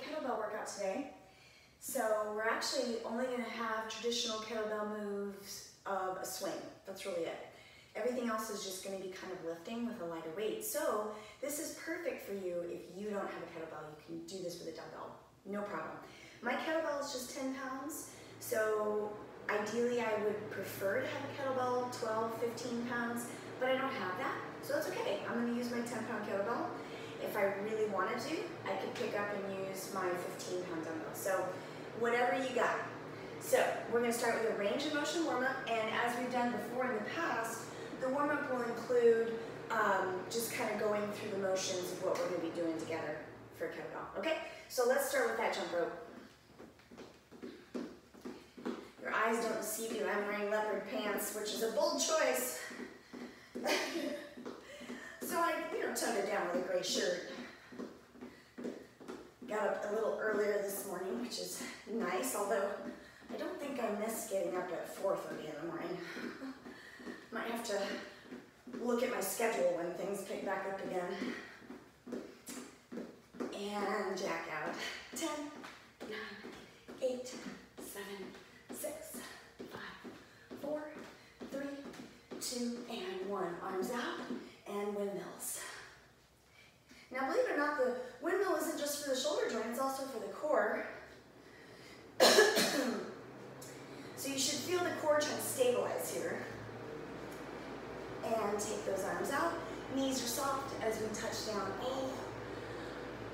kettlebell workout today. So we're actually only going to have traditional kettlebell moves of a swing. That's really it. Everything else is just going to be kind of lifting with a lighter weight. So this is perfect for you if you don't have a kettlebell. You can do this with a dumbbell, no problem. My kettlebell is just 10 pounds. So ideally I would prefer to have a kettlebell 12, 15 pounds, but I don't have that. So it's okay. I'm going to use my 10-pound kettlebell. If I really wanted to, I could pick up and use my 15-pound dumbbell. So whatever you got. So we're going to start with a range of motion warm-up, and as we've done before in the past, the warm-up will include just kind of going through the motions of what we're going to be doing together for kettlebell. Okay, so let's start with that jump rope. Your eyes don't deceive you. I'm wearing leopard pants, which is a bold choice. So I, toned it down with a gray shirt. Got up a little earlier this morning, which is nice, although I don't think I missed getting up at 4:30 in the morning. Might have to look at my schedule when things pick back up again. And jack out. 10, 9, 8, 7, 6, 5, 4, 3, 2, and 1. Arms out and windmills. Now, believe it or not, the windmill isn't just for the shoulder joint, it's also for the core. So you should feel the core trying to stabilize here. And take those arms out. Knees are soft as we touch down. Oh,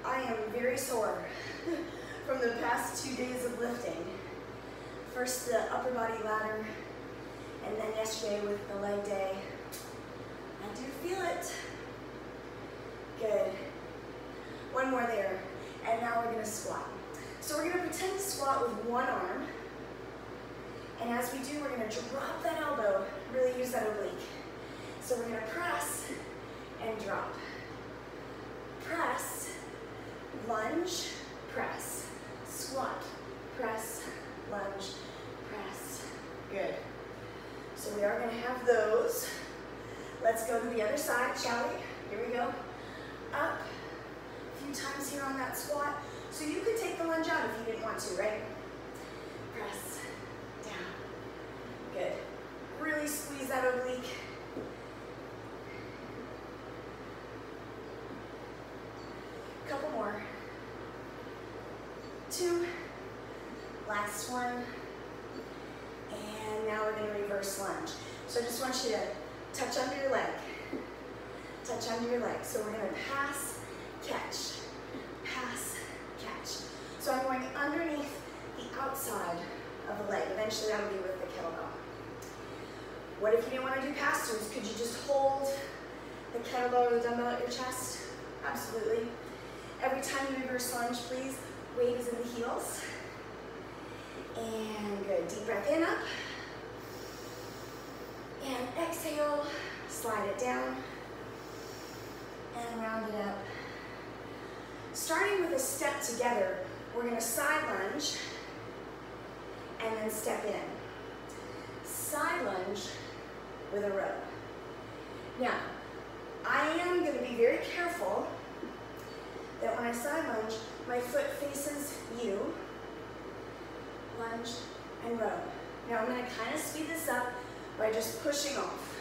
I am very sore from the past 2 days of lifting. First the upper body ladder, and then yesterday with the leg day. I do feel it. Good. One more there. And now we're going to squat. So we're going to pretend to squat with one arm. And as we do, we're going to drop that elbow, really use that oblique. So we're going to press and drop. Press, lunge, press. Squat, press, lunge, press. Good. So we are going to have those. Let's go to the other side, shall we? Here we go. Up. A few times here on that squat. So you could take the lunge out if you didn't want to, right? Press. Down. Good. Really squeeze that oblique. Couple more. 2. Last one. And now we're going to reverse lunge. So I just want you to touch under your leg. Touch under your leg. So we're going to pass, catch. Pass, catch. So I'm going underneath the outside of the leg. Eventually that'll be with the kettlebell. What if you didn't want to do pass-throughs? Could you just hold the kettlebell or the dumbbell at your chest? Absolutely. Every time you reverse lunge, please, weight is in the heels. And good. Deep breath in, up. And exhale, slide it down. And round it up. Starting with a step together, we're going to side lunge and then step in. Side lunge with a row. Now, I am going to be very careful that when I side lunge, my foot faces you. Lunge and row. Now I'm going to kind of speed this up by just pushing off.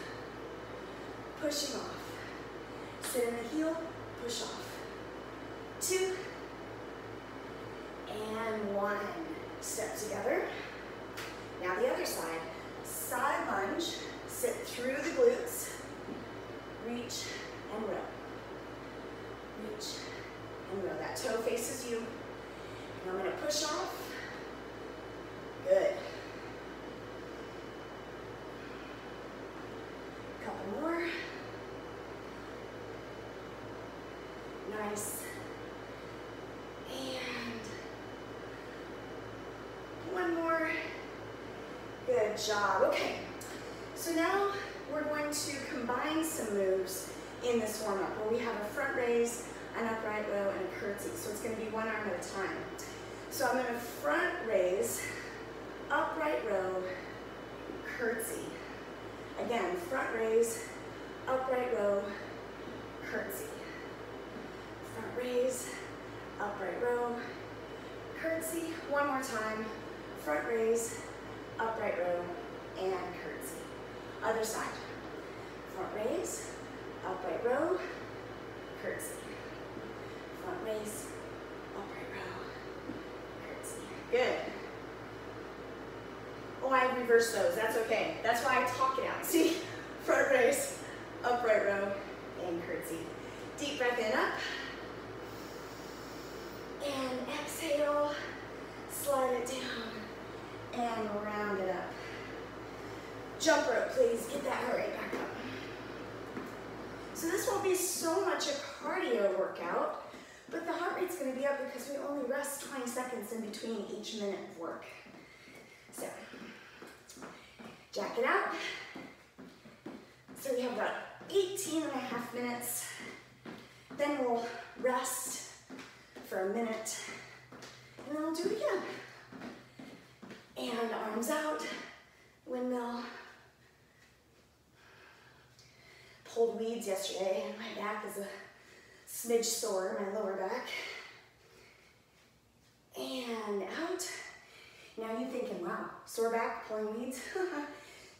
Pushing off. Sit in the heel, push off. 2 and 1. Step together. Now the other side. Side lunge, sit through the glutes, reach and row. Reach and row. That toe faces you. And I'm going to push off. Good. Couple more. Nice. And one more. Good job. Okay. So now we're going to combine some moves in this warm-up where we have a front raise, an upright row, and a curtsy. So it's going to be one arm at a time. So I'm going to front raise, upright row, curtsy. Again, front raise, upright row, curtsy. Front raise, upright row, curtsy, one more time. Front raise, upright row, and curtsy. Other side. Front raise, upright row, curtsy. Front raise, upright row, curtsy. Good. Oh, I reversed those. That's okay. That's why I talk it out. See? Front raise, upright row, and curtsy. Deep breath in, up. And exhale, slide it down, and round it up. Jump rope, please. Get that heart rate back up. So this won't be so much a cardio workout, but the heart rate's going to be up because we only rest 20 seconds in between each minute of work. So, jack it out. So we have about 18 and a half minutes. Then we'll rest for a minute, and then we'll do it again. And arms out, windmill. Pulled weeds yesterday, and my back is a smidge sore, my lower back. And out. Now you're thinking, wow, sore back, pulling weeds?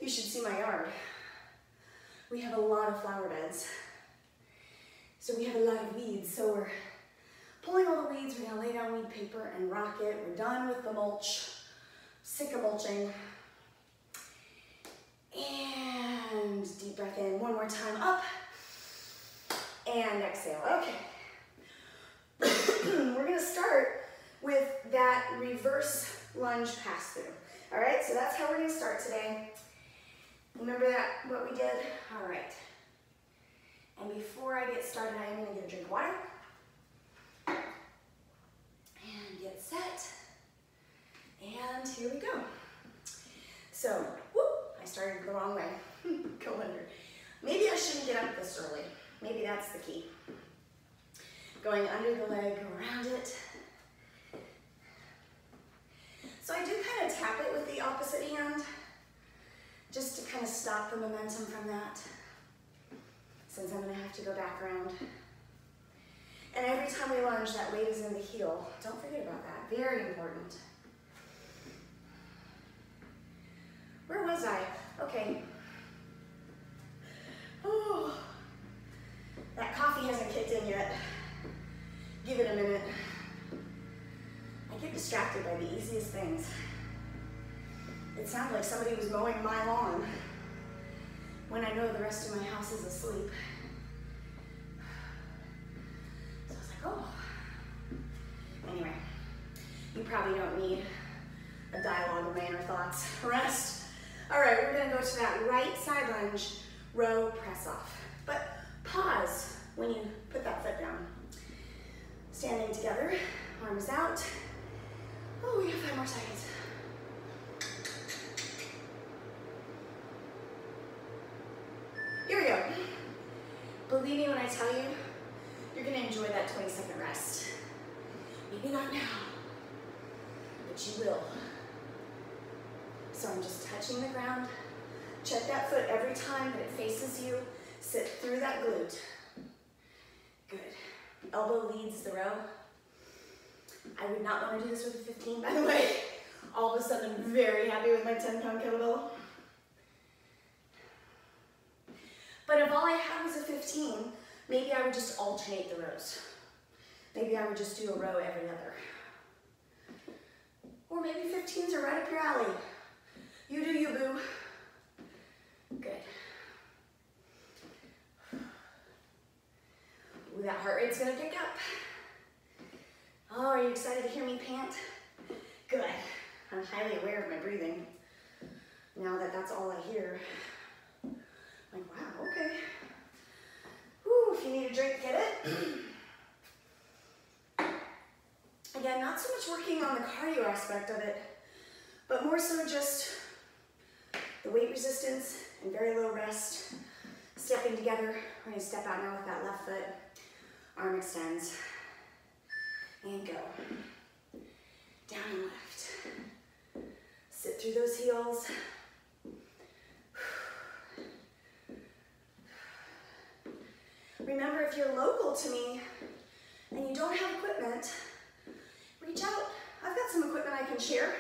You should see my yard. We have a lot of flower beds. So we have a lot of weeds, so we're pulling all the weeds. We're gonna lay down weed paper and rock it. We're done with the mulch. Sick of mulching. And deep breath in, one more time, up. And exhale, okay. We're gonna start with that reverse lunge pass through. All right, so that's how we're gonna start today. Remember that, what we did? All right. And before I get started, I am gonna get a drink of water. And get set. And here we go. So, whoop, I started the wrong way. Go under. Maybe I shouldn't get up this early. Maybe that's the key. Going under the leg, go around it. So I do kind of tap it with the opposite hand, just to kind of stop the momentum from that, since I'm gonna have to go back around. And every time we lunge, that weight is in the heel. Don't forget about that, very important. Where was I? Okay. Oh, that coffee hasn't kicked in yet. Give it a minute. I get distracted by the easiest things. It sounded like somebody was mowing my lawn when I know the rest of my house is asleep. So I was like, oh. Anyway, you probably don't need a dialogue of my inner thoughts. Rest. All right, we're gonna go to that right side lunge, row, press off. But pause when you put that foot down. Standing together, arms out. Oh, we have 5 more seconds. Here we go. Believe me when I tell you, you're gonna enjoy that 20-second rest. Maybe not now, but you will. So I'm just touching the ground. Check that foot every time that it faces you. Sit through that glute. Good. Elbow leads the row. I would not want to do this with a 15, by the way. All of a sudden, I'm very happy with my 10-pound kettlebell. But if all I had was a 15, maybe I would just alternate the rows. Maybe I would just do a row every other. Or maybe 15s are right up your alley. You do you, boo. Good. Ooh, that heart rate's gonna pick up. Oh, are you excited to hear me pant? Good. I'm highly aware of my breathing. Now that that's all I hear. I'm like, wow, okay. Whew, if you need a drink, get it. Again, not so much working on the cardio aspect of it, but more so just the weight resistance and very low rest. Stepping together, we're gonna step out now with that left foot. Arm extends. And go. Down and left. Sit through those heels. Remember, if you're local to me and you don't have equipment, reach out. I've got got some equipment I can share.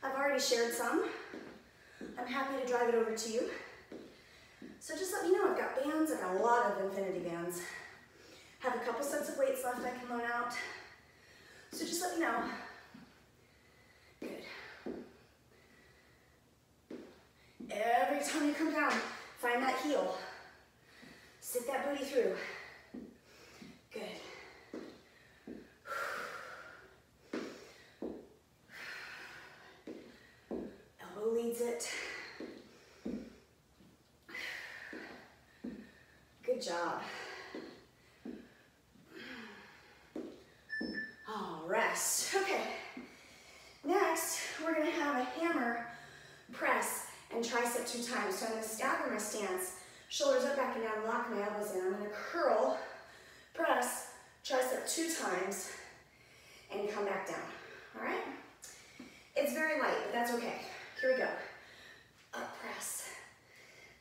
I've already shared some. I'm happy to drive it over to you. So just let me know. I've got bands. I've got a lot of infinity bands. Have a couple sets of weights left I can loan out. So just let me know. Good. Every time you come down, find that heel. Sit that booty through. Good. Elbow leads it. Good job. All rest. Okay. Next, we're going to have a hammer press and tricep 2 times. So I'm going to stagger my stance, shoulders up, back and down, lock my elbows in. I'm going to curl, press, tricep 2 times, and come back down. All right? It's very light, but that's okay. Here we go. Up, press,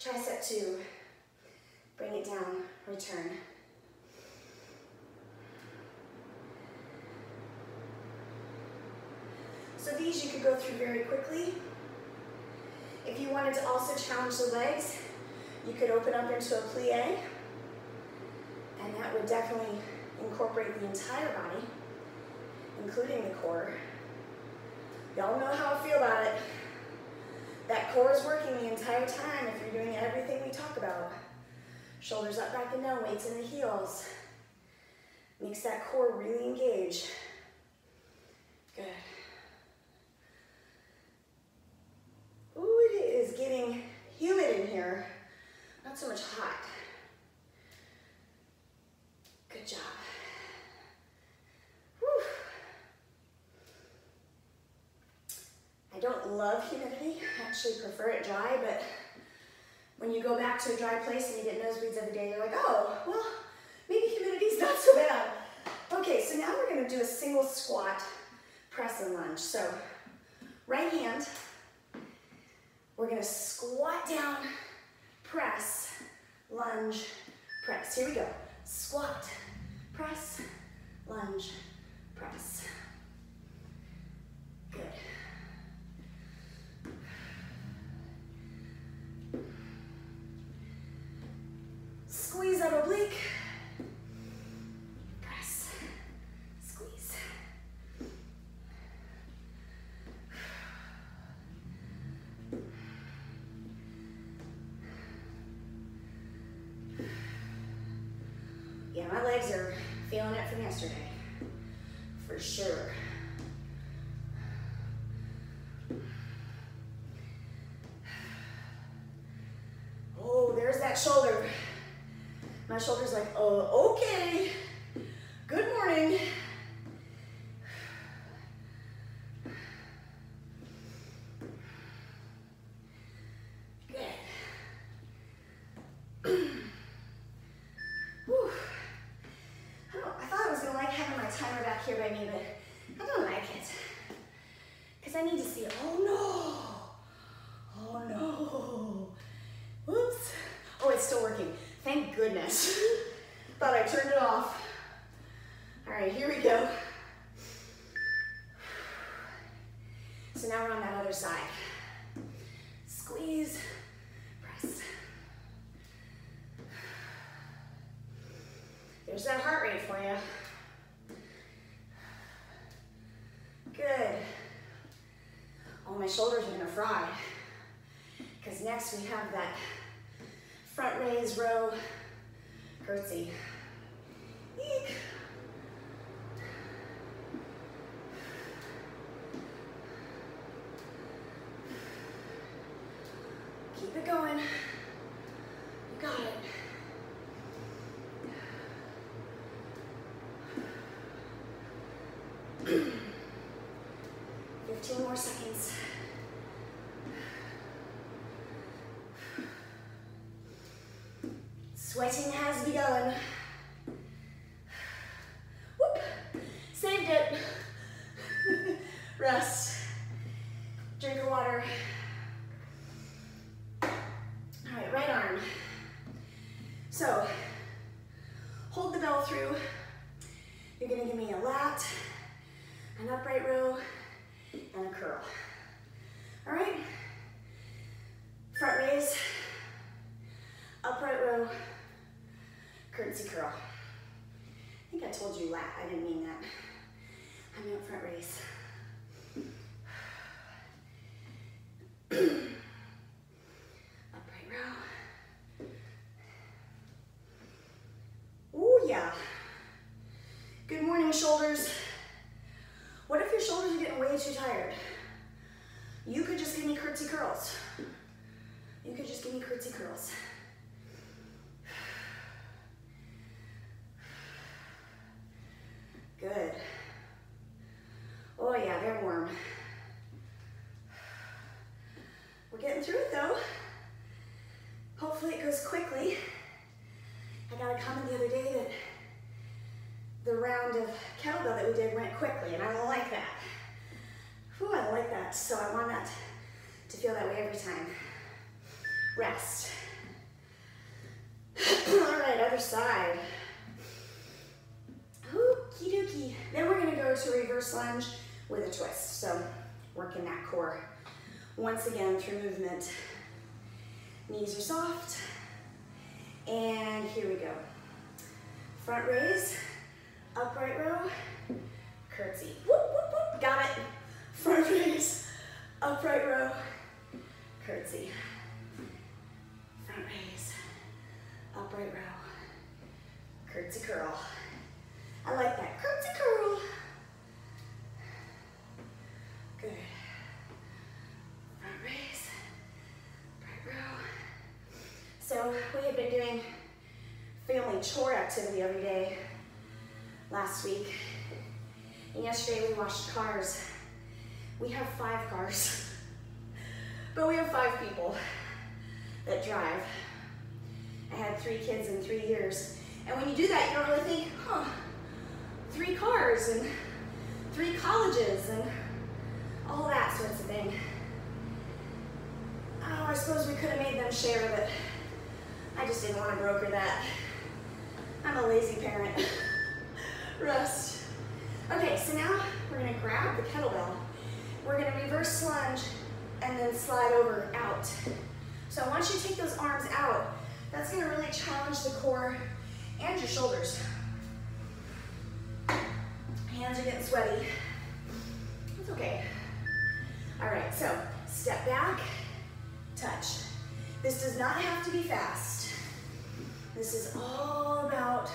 tricep 2, bring it down, return. So these you could go through very quickly. If you wanted to also challenge the legs, you could open up into a plie, and that would definitely incorporate the entire body, including the core. Y'all know how I feel about it. That core is working the entire time if you're doing everything we talk about. Shoulders up, back and down, weights in the heels. Makes that core really engage. Good. Ooh, it is getting humid in here. Not so much hot. Good job. Whew. I don't love humidity. I actually prefer it dry, but when you go back to a dry place and you get nosebleeds every day, you're like, oh, well, maybe humidity's not so bad. Okay, so now we're gonna do a single squat, press and lunge. So, right hand, we're gonna squat down, press, lunge, press. Here we go. Squat, press, lunge, press. Good. Squeeze that oblique. Press, squeeze. Yeah, my legs are feeling it from yesterday, for sure. Oh, there's that shoulder. My shoulder's like, oh, okay. Good morning. Good. Whew. I thought I was gonna like having my timer back here by me, but I don't like it. Because I need to see, oh no. Oh no. Whoops. Oh, it's still working. Thank goodness. Thought I turned it off. All right, here we go. So now we're on that other side. Squeeze, press. There's that heart rate for you. Good. Oh, my shoulders are gonna fry. Because next we have that front raise row curtsy. Eek. Keep it going. You got it. Fifteen more seconds. Sweating has begun. Whoop, saved it. Rest, drink of water. All right, right arm. So, hold the bell through. You're gonna give me a lat, an upright row, and a curl. All right? Front raise, upright row, curtsy curl. I think I told you lat, I didn't mean that. I meant front raise. Upright row. Ooh, yeah. Good morning, shoulders. What if your shoulders are getting way too tired? You could just give me curtsy curls. You could just give me curtsy curls. Good. Oh yeah, they're warm. We're getting through it though. Hopefully it goes quickly. I got a comment the other day that the round of kettlebell that we did went quickly, and I don't like that. Whew, I don't like that, so I want that to feel that way every time. Rest. All right, other side. Okie dokie. Then we're gonna go to reverse lunge with a twist. So working that core once again through movement. Knees are soft. And here we go. Front raise, upright row, curtsy. Whoop, whoop, whoop. Got it. Front raise, upright row, curtsy. Front raise, upright row, curtsy curl. I like that. Curtsy curl. Good. Front raise, upright row. So we have been doing family chore activity every day last week. And yesterday we washed cars. We have 5 cars, but we have 5 people that drive. I had 3 kids in 3 years. And when you do that, you don't really think, huh, 3 cars and 3 colleges and all that sorts of thing. Oh, I suppose we could have made them share, but I just didn't want to broker that. I'm a lazy parent. Rest. Okay, so now we're gonna grab the kettlebell. We're gonna reverse lunge and then slide over out. So once you take those arms out, that's gonna really challenge the core and your shoulders. Hands are getting sweaty. It's okay. All right, so step back, touch. This does not have to be fast. This is all about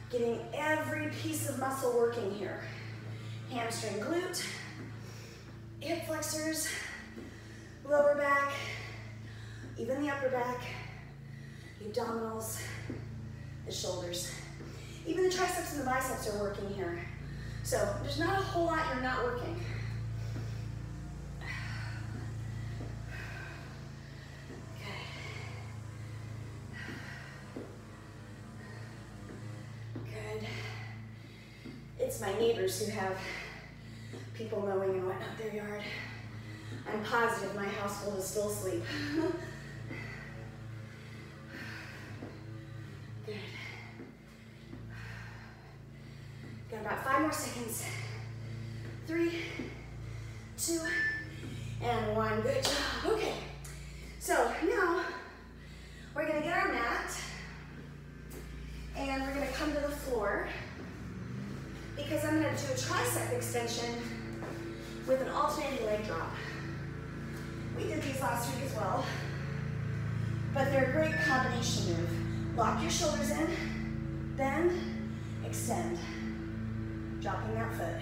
getting every piece of muscle working here. Hamstring, glute, hip flexors, lower back, even the upper back, the abdominals, the shoulders. Even the triceps and the biceps are working here. So there's not a whole lot you're not working. Okay. Good. It's my neighbors who have people mowing and whatnot their yard. I'm positive my household is still asleep. Good. Got about 5 more seconds. 3, 2, and 1. Good job. Okay. So now we're gonna get our mat and we're gonna come to the floor because I'm gonna do a tricep extension with an alternating leg drop. We did these last week as well, but they're a great combination move. Lock your shoulders in, bend, extend. Dropping that foot.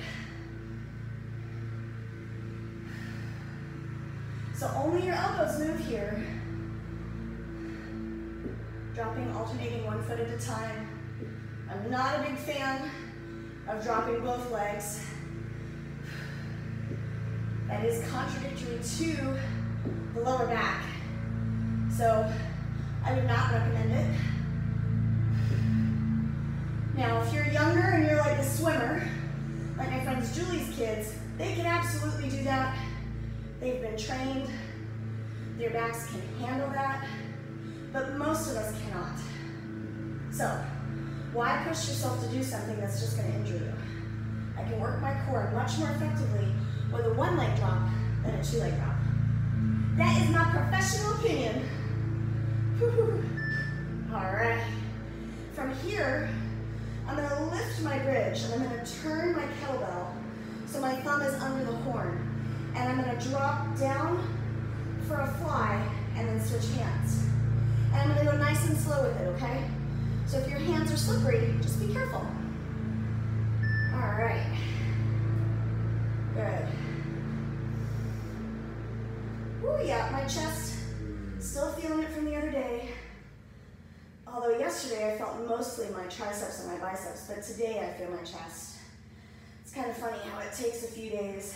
So only your elbows move here. Dropping, alternating one foot at a time. I'm not a big fan of dropping both legs. That is contradictory to the lower back. So I would not recommend it. Now, if you're younger and you're like a swimmer, like my friends Julie's kids, they can absolutely do that. They've been trained. Their backs can handle that. But most of us cannot. So, why push yourself to do something that's just going to injure you? I can work my core much more effectively with a one leg drop than a two leg drop. That is my professional opinion. All right. From here, I'm going to lift my bridge and I'm going to turn my kettlebell so my thumb is under the horn. And I'm going to drop down for a fly and then switch hands. And I'm going to go nice and slow with it, okay? So if your hands are slippery, just be careful. All right. Good. Ooh, yeah, my chest, still feeling it from the other day. Although yesterday I felt mostly my triceps and my biceps, but today I feel my chest. It's kind of funny how it takes a few days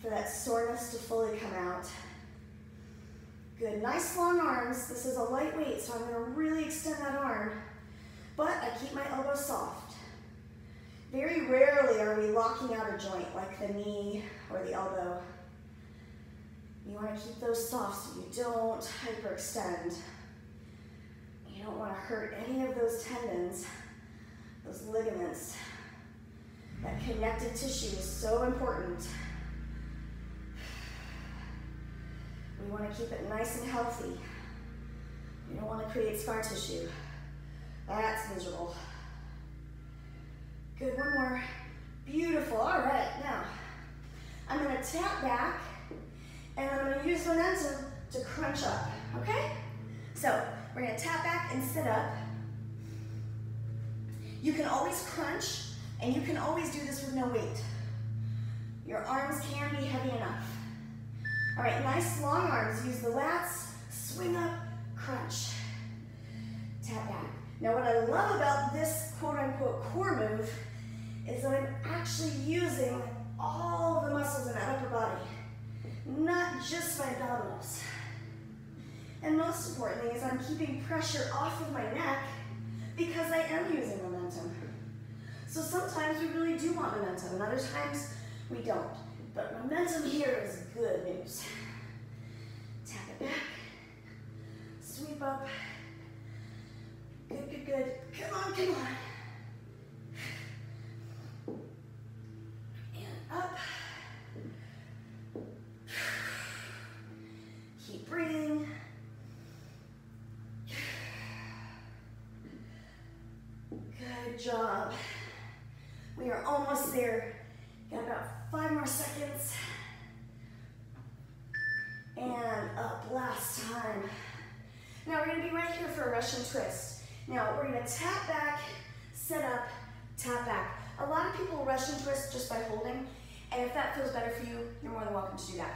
for that soreness to fully come out. Good, nice long arms. This is a light weight, so I'm gonna really extend that arm, but I keep my elbows soft. Very rarely are we locking out a joint like the knee or the elbow. You wanna keep those soft so you don't hyperextend. You don't wanna hurt any of those tendons, those ligaments. That connective tissue is so important. We want to keep it nice and healthy. You don't want to create scar tissue. That's miserable. Good, one more. Beautiful, all right. Now, I'm going to tap back, and I'm going to use momentum to crunch up, okay? So, we're going to tap back and sit up. You can always crunch, and you can always do this with no weight. Your arms can be heavy enough. All right, nice long arms. Use the lats, swing up, crunch. Tap back. Now what I love about this quote-unquote core move is that I'm actually using all the muscles in that upper body, not just my abdominals. And most importantly is I'm keeping pressure off of my neck because I am using momentum. So sometimes we really do want momentum, and other times we don't. But momentum here is good news. Tap it back. Sweep up. Good, good, good. Come on, come on. And up. Keep breathing. Good job. We are almost there. Got about 5 more seconds. And up, last time. Now we're gonna be right here for a Russian twist. Now we're gonna tap back, sit up, tap back. A lot of people Russian twist just by holding, and if that feels better for you, you're more than welcome to do that.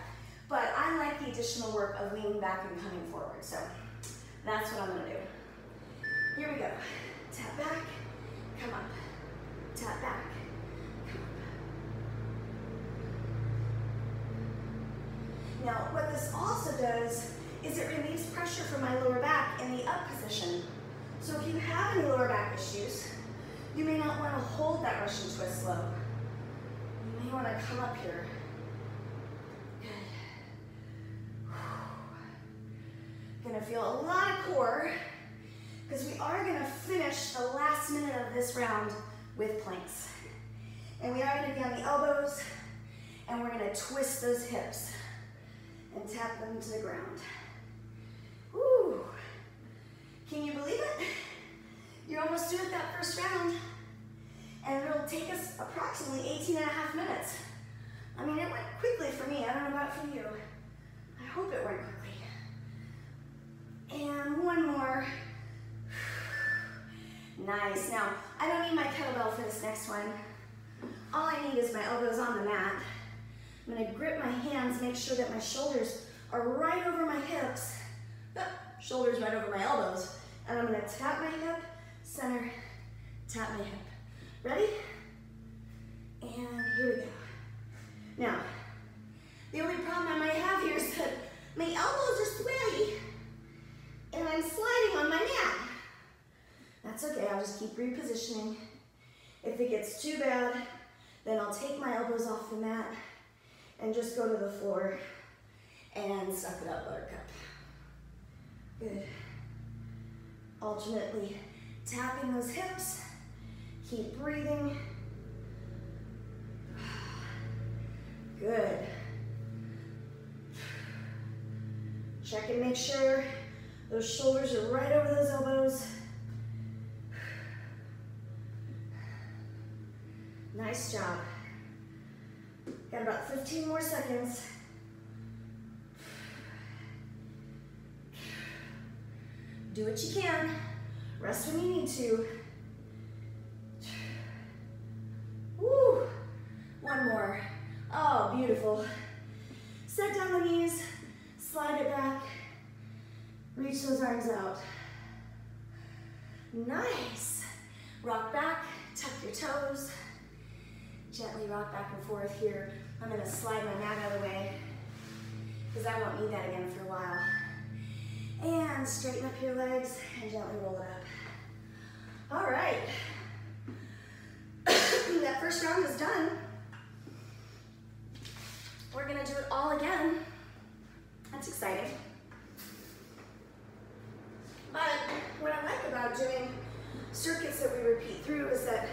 But I like the additional work of leaning back and coming forward, so that's what I'm gonna do. Here we go. Tap back, come up. Tap back, come up. Now, what this also does is it relieves pressure from my lower back in the up position. So if you have any lower back issues, you may not want to hold that Russian twist low. You may want to come up here. Good. Gonna feel a lot of core because we are gonna finish the last minute of this round with planks. And we are gonna be on the elbows and we're gonna twist those hips and tap them to the ground. Woo! Can you believe it? You're almost done with that first round. And it'll take us approximately 18.5 minutes. I mean, it went quickly for me. I don't know about for you. I hope it went quickly. And one more. Nice. Now, I don't need my kettlebell for this next one. All I need is my elbows on the mat. I'm gonna grip my hands, make sure that my shoulders are right over my hips. Shoulders right over my elbows. And I'm gonna tap my hip, center, tap my hip. Ready? And here we go. Now, the only problem I might have here is that my elbows are sweaty and I'm sliding on my mat. That's okay, I'll just keep repositioning. If it gets too bad, then I'll take my elbows off the mat and just go to the floor and suck it up, buttercup. Good. Alternately tapping those hips. Keep breathing. Good. Check and make sure those shoulders are right over those elbows. Nice job. Got about 15 more seconds. Do what you can. Rest when you need to. Woo! One more. Oh, beautiful. Set down the knees, slide it back, reach those arms out. Nice. Rock back, tuck your toes. Gently rock back and forth here. I'm gonna slide my mat out of the way because I won't need that again for a while. And straighten up your legs and gently roll it up. All right. That first round is done. We're gonna do it all again. That's exciting. But what I like about doing circuits that we repeat through is that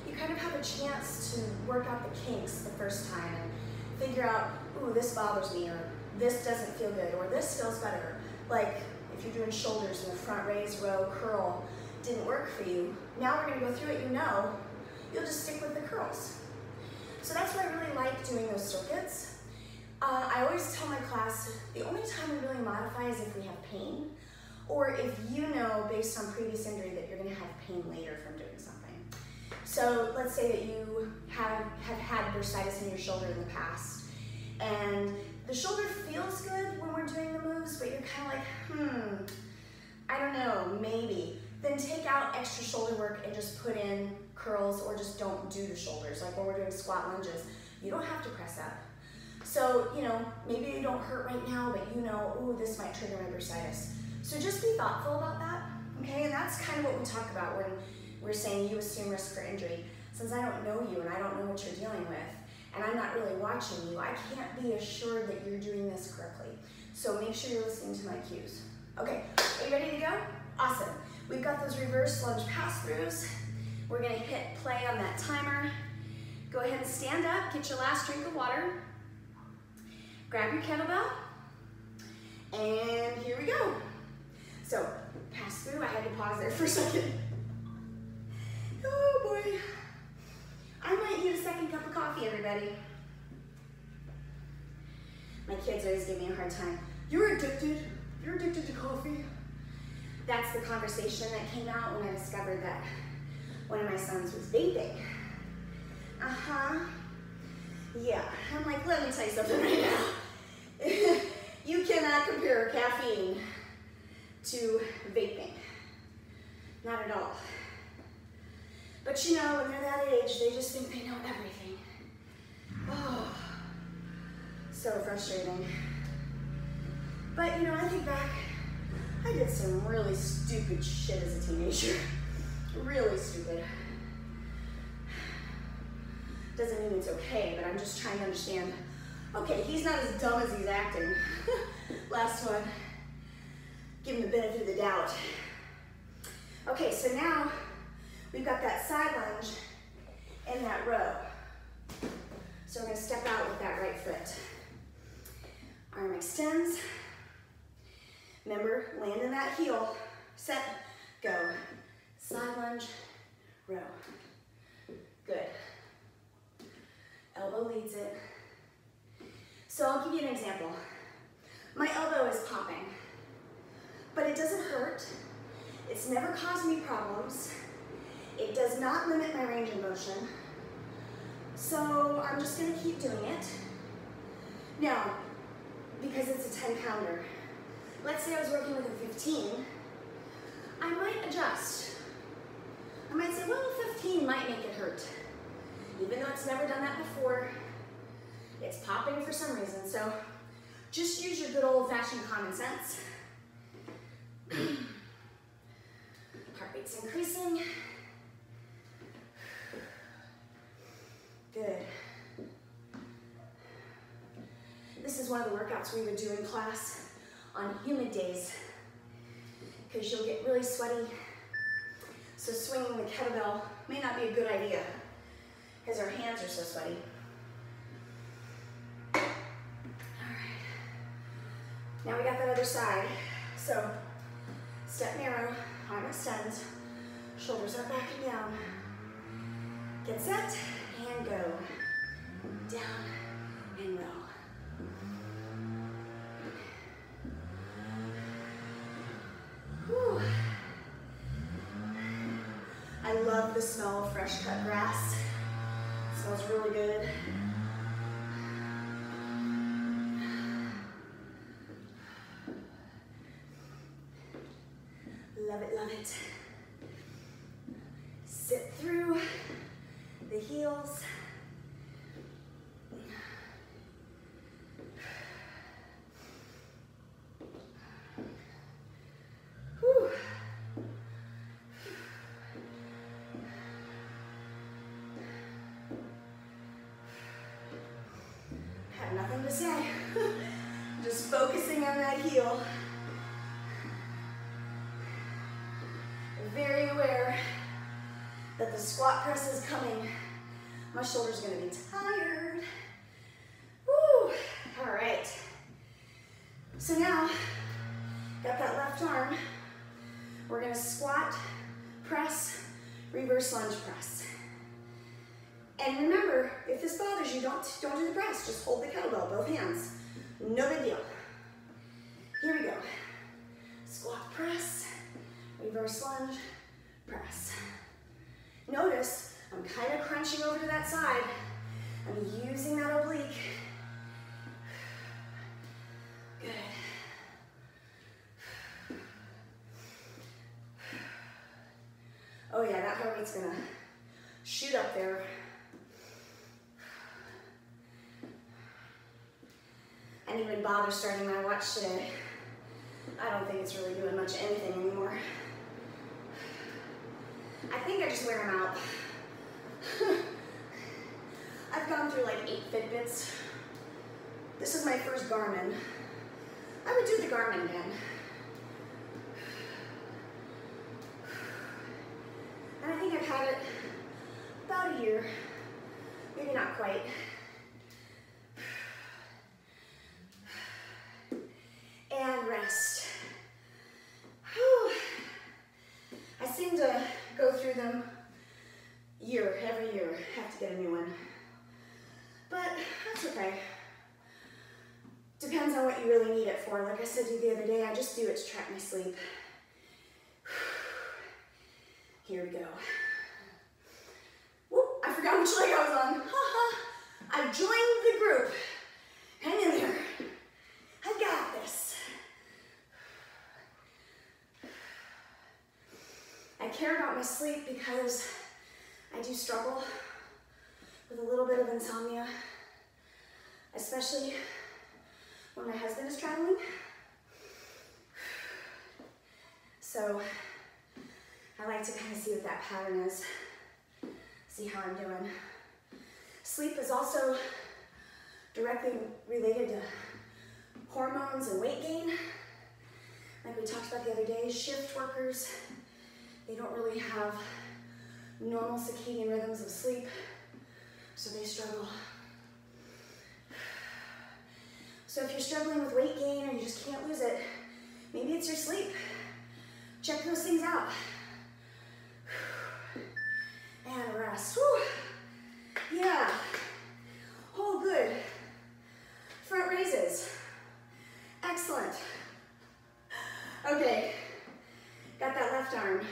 you kind of have a chance to work out the kinks the first time and figure out, ooh, this bothers me, or this doesn't feel good, or this feels better. Like if you're doing shoulders in the front raise, row, curl, didn't work for you. Now we're gonna go through it, you'll just stick with the curls. So that's why I really like doing those circuits. I always tell my class, the only time we really modify is if we have pain, or if you know based on previous injury that you're gonna have pain later from doing something. So let's say that you have had bursitis in your shoulder in the past, and the shoulder feels good when we're doing the moves, but you're kind of like, I don't know, maybe. Then take out extra shoulder work and just put in curls, or just don't do the shoulders. Like when we're doing squat lunges, you don't have to press up. So, maybe they don't hurt right now, but ooh, this might trigger my bursitis. So just be thoughtful about that, okay? And that's kind of what we talk about when we're saying you assume risk for injury. Since I don't know you and I don't know what you're dealing with, and I'm not really watching you, I can't be assured that you're doing this correctly. So make sure you're listening to my cues. Okay, are you ready to go? Awesome. We've got those reverse lunge pass-throughs. We're gonna hit play on that timer. Go ahead and stand up, get your last drink of water. Grab your kettlebell, and here we go. So, pass through. I had to pause there for a second. Oh boy. I might need a second cup of coffee, everybody. My kids always give me a hard time. You're addicted to coffee. That's the conversation that came out when I discovered that one of my sons was vaping. Yeah, I'm like, let me tell you something right now. You cannot compare caffeine to vaping. Not at all. But when they're that age, they just think they know everything. Oh, so frustrating. But I think back, I did some really stupid shit as a teenager. Really stupid. Doesn't mean it's okay, but I'm just trying to understand, okay, he's not as dumb as he's acting. Last one. Give him the benefit of the doubt. Okay, so now we've got that side lunge and that row. So we're gonna step out with that right foot. Arm extends. Remember, land in that heel. Set, go. Side lunge, row. Good. Elbow leads it. So I'll give you an example. My elbow is popping, but it doesn't hurt. It's never caused me problems. It does not limit my range of motion. So I'm just gonna keep doing it. Now, because it's a 10-pounder, let's say I was working with a 15, I might adjust. I might say, well, 15 might make it hurt. Even though it's never done that before, it's popping for some reason. So just use your good old-fashioned common sense. Heart rate's increasing. Good. This is one of the workouts we would do in class on humid days because you'll get really sweaty. So swinging the kettlebell may not be a good idea because our hands are so sweaty. Now we got that other side. So step narrow, arm extends, shoulders up, back, and down. Get set, and go. Down, and row. Whew. I love the smell of fresh cut grass. It smells really good. Love it, love it. Sit through the heels. Whew. Have nothing to say. Just focusing on that heel. Very aware that the squat press is coming. My shoulder's gonna be tired. Woo! All right. So now, got that left arm. We're gonna squat, press, reverse lunge press. And remember, if this bothers you, don't do the press. Just hold the kettlebell, both hands. No big deal. Here we go. Squat, press, reverse lunge, press. Notice I'm kind of crunching over to that side. I'm using that oblique. Good. Oh yeah, that heart rate's gonna shoot up there. I didn't even bother starting my watch today. I don't think it's really doing much of anything anymore. I think I just wear them out. I've gone through like 8 Fitbits. This is my first Garmin. I would do the Garmin again. And I think I've had it about a year, maybe not quite. And rest. Whew. I seem to go through them every year, have to get a new one. But that's okay. Depends on what you really need it for. Like I said to you the other day, I just do it to track my sleep. Here we go. Whoop, I forgot which leg I was on. I joined the group. Hang in there. I got this. I care about my sleep because I do struggle with a little bit of insomnia, especially when my husband is traveling. So I like to kind of see what that pattern is, see how I'm doing. Sleep is also directly related to hormones and weight gain. Like we talked about the other day, shift workers, they don't really have normal circadian rhythms of sleep, so they struggle. So if you're struggling with weight gain or you just can't lose it, maybe it's your sleep. Check those things out. And rest. Whew. Yeah. Oh, good. Front raises. Excellent. Okay. Got that left arm.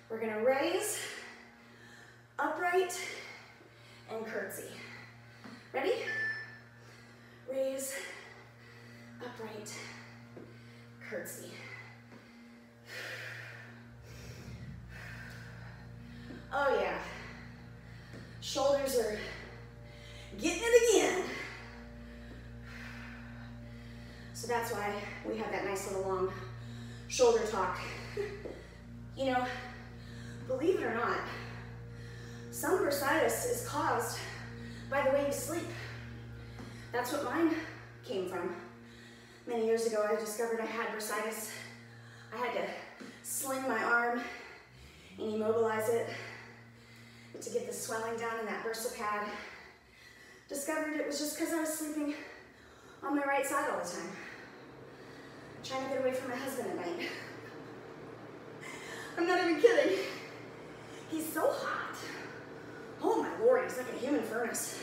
We're gonna raise, upright, and curtsy. Ready? Raise, upright, curtsy. Oh yeah. Shoulders are getting it again. So that's why we have that nice little long shoulder talk. You know, believe it or not, some bursitis is caused by the way you sleep. That's what mine came from. Many years ago, I discovered I had bursitis. I had to sling my arm and immobilize it to get the swelling down in that bursa pad. Discovered it was just because I was sleeping on my right side all the time. trying to get away from my husband at night. I'm not even kidding. He's so hot. Oh my Lord, he's like a human furnace.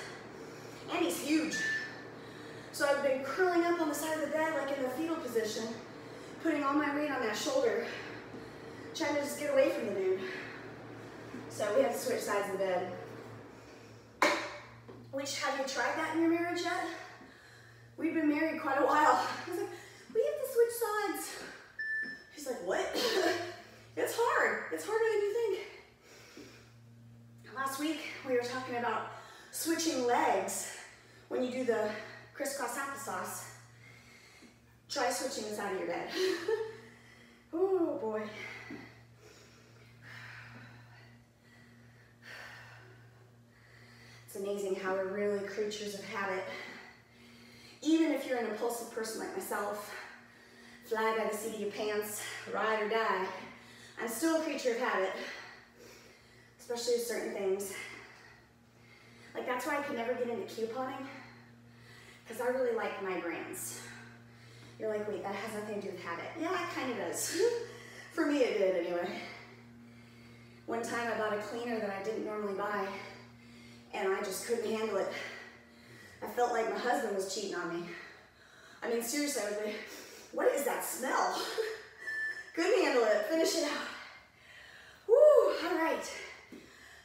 And he's huge. So I've been curling up on the side of the bed, like in the fetal position, putting all my weight on that shoulder, trying to just get away from the dude. So we have to switch sides of the bed. Which, have you tried that in your marriage yet? We've been married quite a while. I was like, we have to switch sides. He's like, what? It's hard. It's harder than you think. Last week, we were talking about switching legs when you do the crisscross applesauce. Try switching the side of your bed. Oh boy. It's amazing how we're really creatures of habit. Even if you're an impulsive person like myself, fly by the seat of your pants, ride or die, I'm still a creature of habit, especially with certain things. Like, that's why I could never get into couponing, because I really like my brands. You're like, wait, that has nothing to do with habit. Yeah, it kind of does. For me, it did anyway. One time I bought a cleaner that I didn't normally buy, and I just couldn't handle it. I felt like my husband was cheating on me. I mean, seriously, I was like, what is that smell? Couldn't handle it. Finish it out. Woo, all right.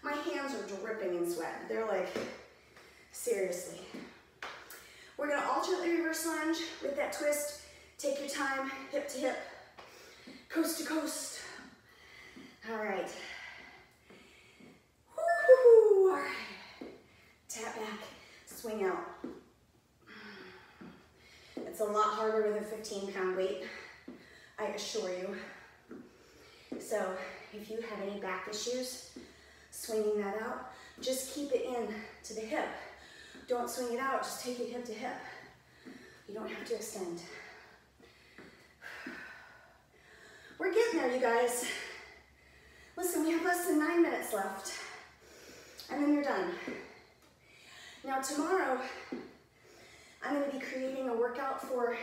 My hands are dripping in sweat. They're like, seriously. We're gonna alternately reverse lunge with that twist. Take your time, hip to hip, coast to coast. All right. Woo, all right. Tap back, swing out. It's a lot harder with a 15-pound weight, I assure you. So if you have any back issues, swinging that out, just keep it in to the hip. Don't swing it out, just take it hip to hip. You don't have to extend. We're getting there, you guys. Listen, we have less than 9 minutes left, and then you're done. Now tomorrow, I'm going to be creating a workout for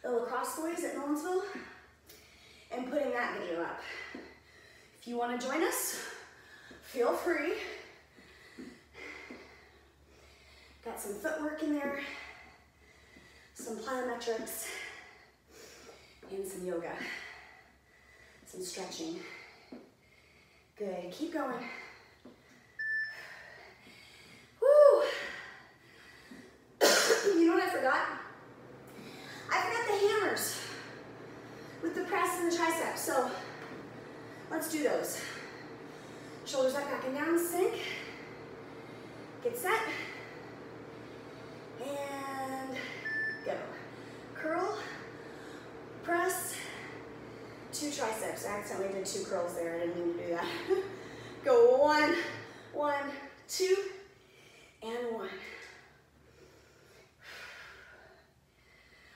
the lacrosse boys at Nolensville and putting that video up. If you want to join us, feel free. Got some footwork in there, some plyometrics, and some yoga, some stretching. Good, keep going. Woo! You know what I forgot? I forgot the hammers with the press and the triceps, so let's do those. Shoulders up, back and down, sink. Get set. And go. Curl, press, 2 triceps. I accidentally did 2 curls there. I didn't mean to do that. Go 1, 1, 2, and 1.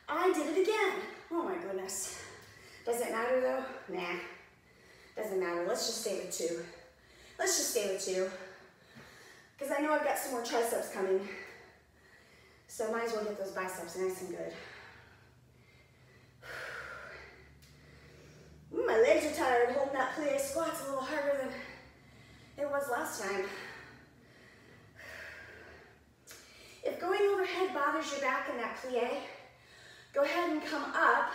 I did it again. Oh my goodness. Does it matter though? Nah. Doesn't matter. Let's just stay with 2. Let's just stay with 2. Because I know I've got some more triceps coming. So I might as well get those biceps nice and good. Ooh, my legs are tired. Holding that plie squat's a little harder than it was last time. If going overhead bothers your back in that plie, go ahead and come up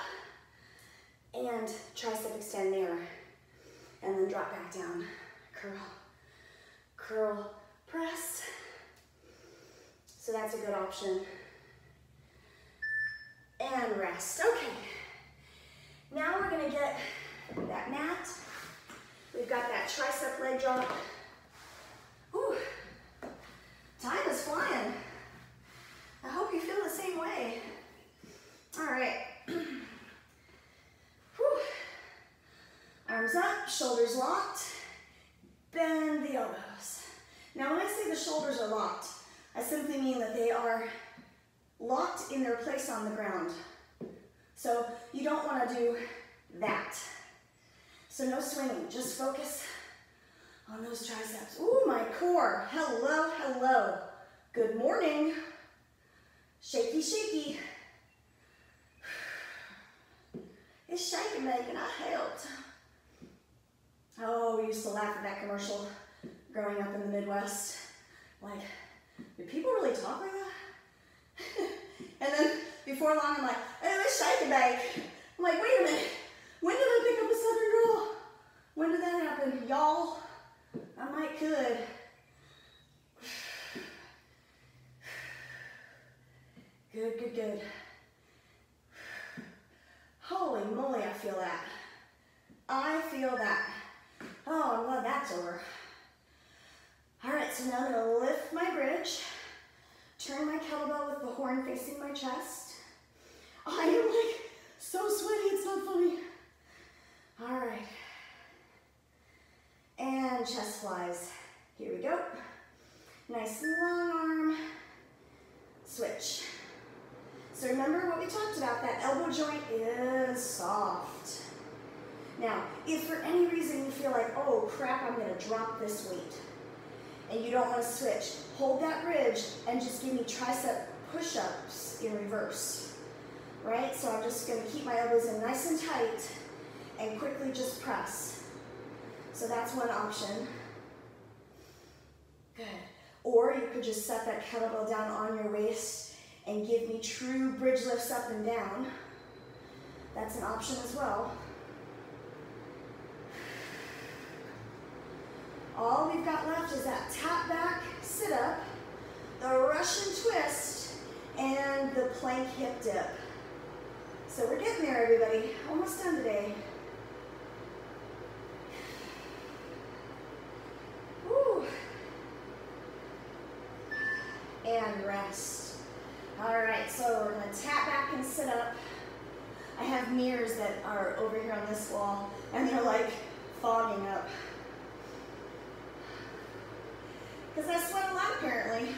and tricep extend there. And then drop back down. Curl, curl, press. So that's a good option. And rest. Okay. Now we're gonna get that mat. We've got that tricep leg drop. Whew. Time is flying. I hope you feel the same way. All right. Whew. Arms up, shoulders locked. Bend the elbows. Now when I say the shoulders are locked, I simply mean that they are locked in their place on the ground. So you don't want to do that. So no swinging, just focus on those triceps. Ooh, my core. Hello, hello. Good morning. Shaky, shaky. It's shake and bake, and I helped. Oh, we used to laugh at that commercial growing up in the Midwest. Like, do people really talk like that? And then before long, I'm like, oh, it's shake and bake. I'm like, wait a minute. When did I pick up a Southern girl? When did that happen? Y'all, I might could. Good, good, good. Holy moly, I feel that. I feel that. Oh, I'm glad that's over. All right, so now I'm gonna lift my bridge, turn my kettlebell with the horn facing my chest. I am like so sweaty, it's not funny. All right. And chest flies. Here we go. Nice long arm. Switch. So remember what we talked about, that elbow joint is soft. Now, if for any reason you feel like, oh crap, I'm gonna drop this weight, and you don't wanna switch, hold that bridge and just give me tricep push-ups in reverse, right? So I'm just gonna keep my elbows in nice and tight and quickly just press. So that's one option. Good. Or you could just set that kettlebell down on your waist and give me true bridge lifts up and down. That's an option as well. All we've got left is that tap back sit up, the Russian twist, and the plank hip dip. So we're getting there, everybody. Almost done today. Woo. And rest. All right, so we're gonna tap back and sit up. I have mirrors that are over here on this wall, and they're like fogging up. Because I sweat a lot, apparently.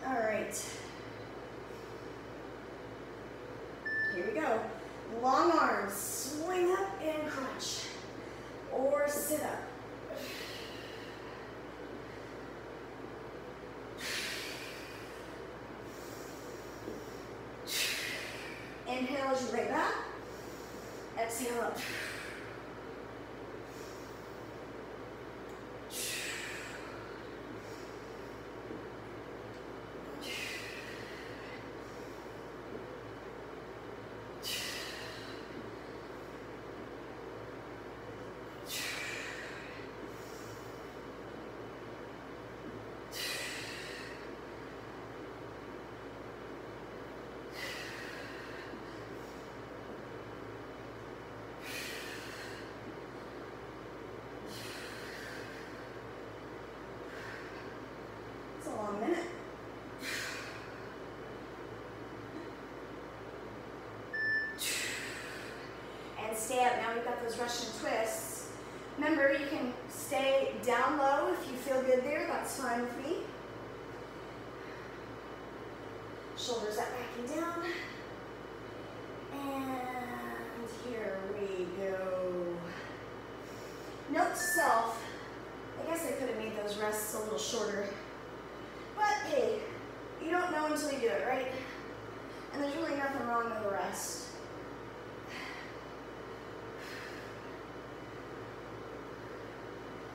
All right. Here we go. Long arms, swing up and crunch. Or sit up. Inhale as you lay back. Exhale up. Minute. And stay up. Now we've got those Russian twists. Remember, you can stay down low if you feel good there. That's fine with me. Shoulders up, back and down. And here we go. Note to self, I guess I could have made those rests a little shorter. But hey, you don't know until you do it, right? And there's really nothing wrong with a rest.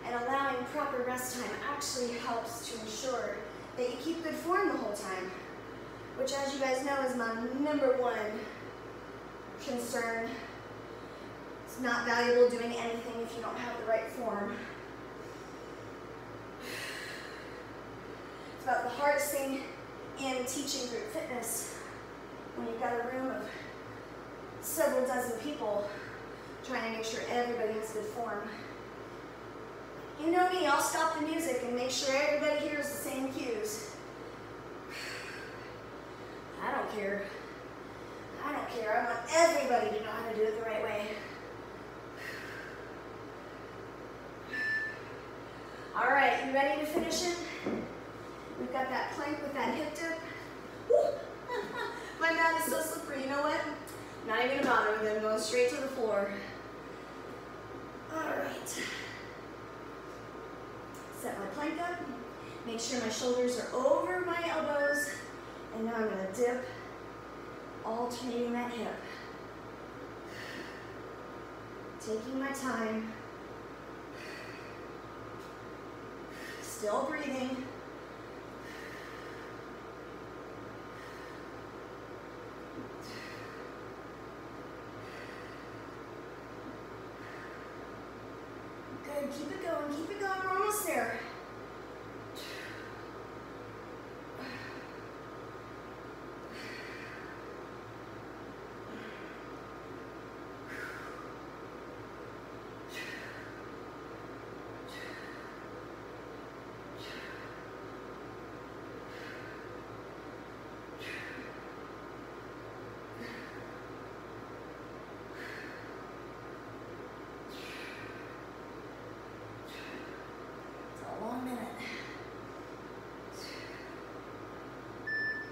And allowing proper rest time actually helps to ensure that you keep good form the whole time, which, as you guys know, is my #1 concern. It's not valuable doing anything if you don't have the right form. About the hardest thing in teaching group fitness when you've got a room of several dozen people trying to make sure everybody has good form. You know me, I'll stop the music and make sure everybody hears the same cues. I don't care. I don't care. I want everybody to know how to do it the right way. All right, you ready to finish it? We've got that plank with that hip dip. Woo. My mat is so slippery, you know what? Not even gonna bother with it, I'm going straight to the floor. All right. Set my plank up. Make sure my shoulders are over my elbows. And now I'm gonna dip, alternating that hip. Taking my time. Still breathing. Good, keep it going, we're almost there.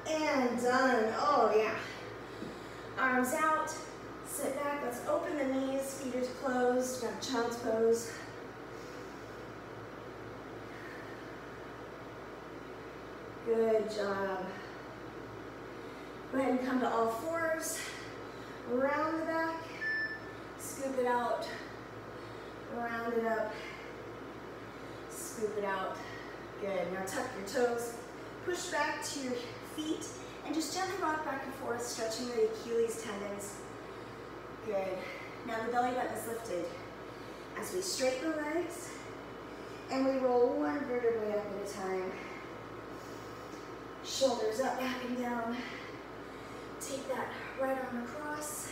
And done. Oh yeah. Arms out. Sit back. Let's open the knees. Feet are closed. Got a child's pose. Good job. Go ahead and come to all fours. Round the back. Scoop it out. Round it up. Scoop it out. Good. Now tuck your toes. Push back to your feet and just gently rock back and forth, stretching the Achilles tendons. Good. Now the belly button is lifted. As we straighten the legs and we roll one vertebrae up at a time. Shoulders up, back and down. Take that right arm across.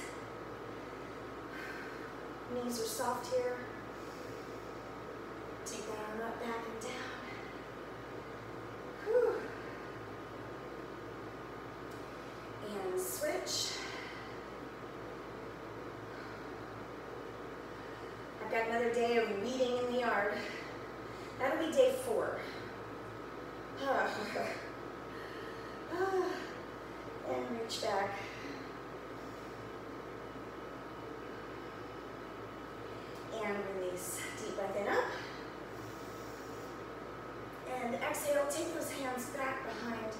Knees are soft here. Take that arm up, back and down. Whew. And switch. I've got another day of weeding in the yard. That'll be day 4. And reach back. And release. Deep breath in, up. And exhale, take those hands back behind.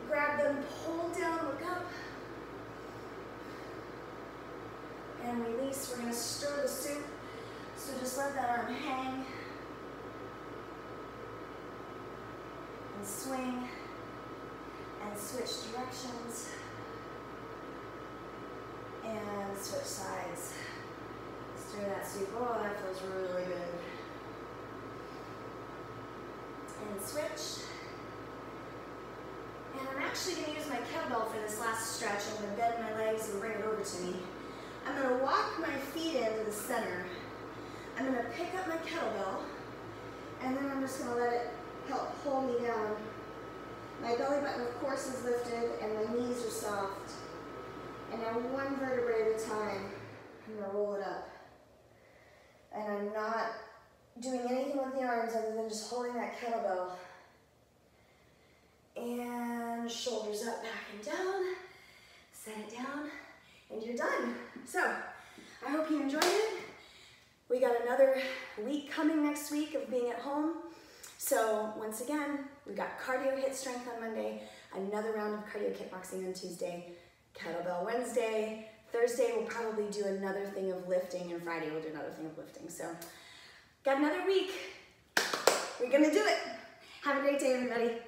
Grab them, pull down, look up. And release. We're going to stir the soup. So just let that arm hang. And swing. And switch directions. And switch sides. Stir that soup. Oh, that feels really good. And switch. And I'm actually going to use my kettlebell for this last stretch. I'm going to bend my legs and bring it over to me. I'm going to walk my feet into the center. I'm going to pick up my kettlebell, and then I'm just going to let it help pull me down. My belly button, of course, is lifted, and my knees are soft. And now one vertebrae at a time, I'm going to roll it up. And I'm not doing anything with the arms other than just holding that kettlebell. And shoulders up, back and down. Set it down, and you're done. So, I hope you enjoyed it. We got another week coming next week of being at home. So, once again, we got cardio hit strength on Monday, another round of cardio kickboxing on Tuesday, kettlebell Wednesday. Thursday, we'll probably do another thing of lifting, and Friday, we'll do another thing of lifting. So, got another week. We're gonna do it. Have a great day, everybody.